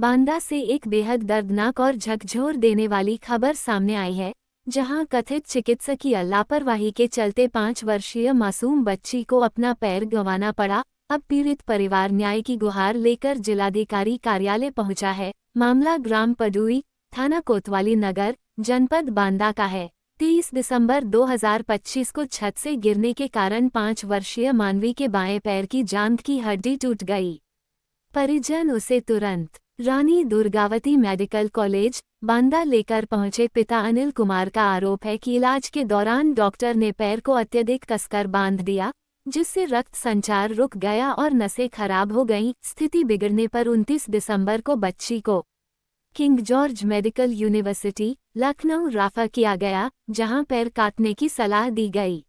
बांदा से एक बेहद दर्दनाक और झकझोर देने वाली खबर सामने आई है, जहां कथित चिकित्सकीय लापरवाही के चलते 5 वर्षीय मासूम बच्ची को अपना पैर गंवाना पड़ा। अब पीड़ित परिवार न्याय की गुहार लेकर जिलाधिकारी कार्यालय पहुंचा है। मामला ग्राम पडुई, थाना कोतवाली नगर, जनपद बांदा का है। 30 दिसंबर 2025 को छत से गिरने के कारण 5 वर्षीय मानवी के बाएं पैर की जांघ की हड्डी टूट गई। परिजन उसे तुरंत रानी दुर्गावती मेडिकल कॉलेज, बांदा लेकर पहुंचे। पिता अनिल कुमार का आरोप है कि इलाज के दौरान डॉक्टर ने पैर को अत्यधिक कसकर बांध दिया, जिससे रक्त संचार रुक गया और नसें खराब हो गईं। स्थिति बिगड़ने पर 29 दिसंबर को बच्ची को king George medical university, Lucknow refer किया गया, जहां पैर काटने की सलाह दी गई।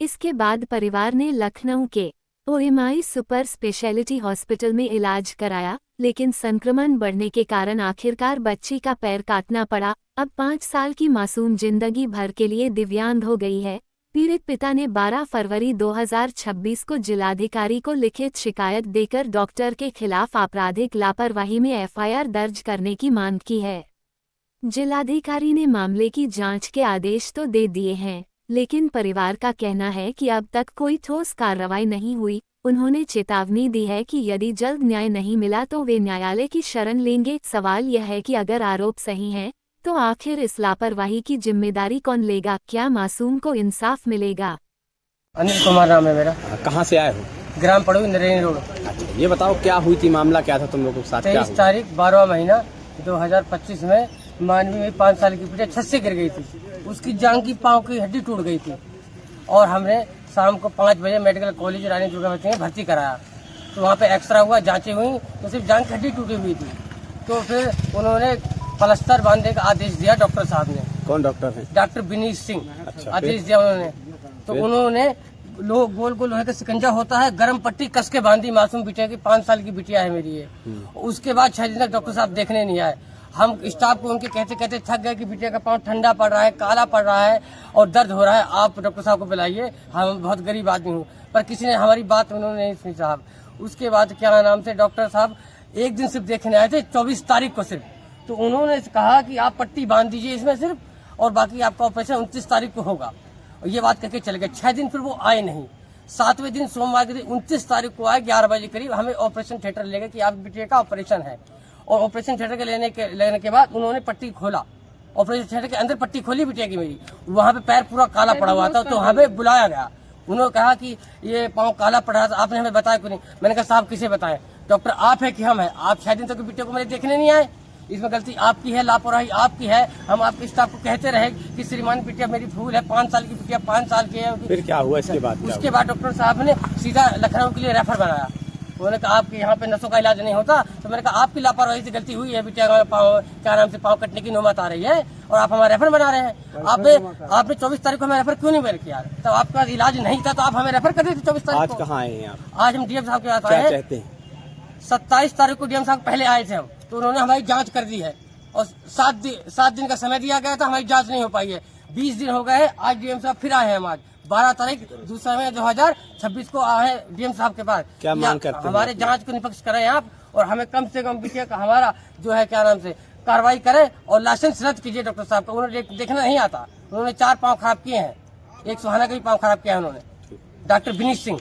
इसके बाद परिवार ने लखनऊ के OMI सुपर स्पेशलिटी हॉस्पिटल में इलाज कराया, लेकिन संक्रमण बढ़ने के कारण आखिरकार बच्ची का पैर काटना पड़ा। अब 5 साल की मासूम जिंदगी भर के लिए दिव्यांग हो गई है। पीड़ित पिता ने 12 फरवरी 2026 को जिलाधिकारी को लिखित शिकायत देकर डॉक्टर के खिलाफ आपराधिक लापरवाही में FIR दर्ज करने की मांग की है। जिलाधिकारी ने मामले की जांच के आदेश तो दे दिए हैं, लेकिन परिवार का कहना है कि अब तक कोई ठोस कार्रवाई नहीं हुई। उन्होंने चेतावनी दी है कि यदि जल्द न्याय नहीं मिला तो वे न्यायालय की शरण लेंगे। सवाल यह है कि अगर आरोप सही हैं, तो आखिर इस लापरवाही की जिम्मेदारी कौन लेगा? क्या मासूम को इंसाफ मिलेगा? अनिल कुमार नाम है मेरा। कहाँ से आए हो? ग्राम पड़ोई नरेंद्र रोड। अच्छा, ये बताओ क्या हुई थी, मामला क्या था तुम लोगों के साथ? 23 तारीख 12वां महीना 2025 में मानवी में 5 साल की बेटी छत से गिर गई थी। उसकी जांघ की पांव की हड्डी टूट गई थी और हमने शाम को 5 बजे मेडिकल कॉलेज रानी दुर्गावती में भर्ती कराया। तो वहाँ पे एक्सरा हुआ, जांचें हुई तो सिर्फ जांघ की हड्डी टूटी हुई थी। तो फिर उन्होंने प्लास्टर बांधने का आदेश दिया डॉक्टर साहब ने। कौन डॉक्टर है? डॉक्टर विनीत सिंह। अच्छा, आदेश दिया उन्होंने। तो उन्होंने लोग गोल गोल लोहे का सिकंजा होता है, गर्म पट्टी कस के बांधी मासूम बिटिया की। 5 साल की बिटिया है मेरी ये। उसके बाद 6 दिन तक डॉक्टर साहब देखने नहीं आए। हम स्टाफ को उनके कहते कहते थक गए कि बिटिया का पाँव ठंडा पड़ रहा है, काला पड़ रहा है और दर्द हो रहा है, आप डॉक्टर साहब को बुलाइए, हम बहुत गरीब आदमी हूँ। पर किसी ने हमारी बात उन्होंने नहीं सुनी साहब। उसके बाद क्या नाम से डॉक्टर साहब एक दिन सिर्फ देखने आए थे, 24 तारीख को सिर्फ। तो उन्होंने कहा कि आप पट्टी बांध दीजिए इसमें सिर्फ, और बाकी आपका ऑपरेशन 29 तारीख को होगा। और ये बात कहके चले गए। 6 दिन फिर वो आए नहीं। 7वें दिन सोमवार के दिन 29 तारीख को आए 11 बजे करीब, हमें ऑपरेशन थिएटर ले गए कि आप बिटिया का ऑपरेशन है। और ऑपरेशन थिएटर के लेने के बाद उन्होंने पट्टी खोला, ऑपरेशन थिएटर के अंदर पट्टी खोली बिटिया की मेरी। वहाँ पे पैर पूरा काला पड़ा हुआ था। तो हमें बुलाया गया। उन्होंने कहा कि ये पाँव काला पड़ रहा था, आपने हमें बताया क्यों नहीं? मैंने कहा साहब किसे बताएं, डॉक्टर आप है कि हम है? आप 6 दिन तक बिटिया को मेरे देखने नहीं आए, इसमें गलती आपकी है, लापरवाही आपकी है। हम आपके स्टाफ को कहते रहे कि श्रीमान बिटिया मेरी भूल है, 5 साल की बिटिया 5 साल की है। फिर क्या हुआ इसके बाद? उसके बाद डॉक्टर साहब ने सीधा लखनऊ के लिए रेफर बनाया। उन्होंने कहा आपके यहाँ पे नसों का इलाज नहीं होता। तो मैंने कहा आपकी लापरवाही से गलती हुई है, बिटिया का पाँव क्या नाम से पाँव कटने की नौबत आ रही है और आप हमारा रेफर बना रहे हैं। आपने 24 तारीख को हमें रेफर क्यों नहीं किया? तब आपका इलाज नहीं था तो आप हमें रेफर कर देते 24 तारीख को। आज कहाँ आए हैं आप? आज हम DM साहब के पास आए हैं। 27 तारीख को DM साहब पहले आए थे हम, तो उन्होंने हमारी जाँच कर दी है और 7 दिन का समय दिया गया था, हमारी जाँच नहीं हो पाई है। 20 दिन हो गए। आज DM साहब फिर आए हैं। हम आज 12 तारीख 2 मई 2026 को आए DM साहब के पास। क्या मांग करते हैं? हमारे जांच को निष्पक्ष करें आप, और हमें कम से कम बिटिया का हमारा जो है क्या नाम से कार्रवाई करें और लाइसेंस रद्द कीजिए डॉक्टर साहब का। उन्होंने देखना नहीं आता। उन्होंने 4 पाँव खराब किए हैं, एक सुहाना का भी पाँव खराब किया है उन्होंने। डॉक्टर विनीत सिंह।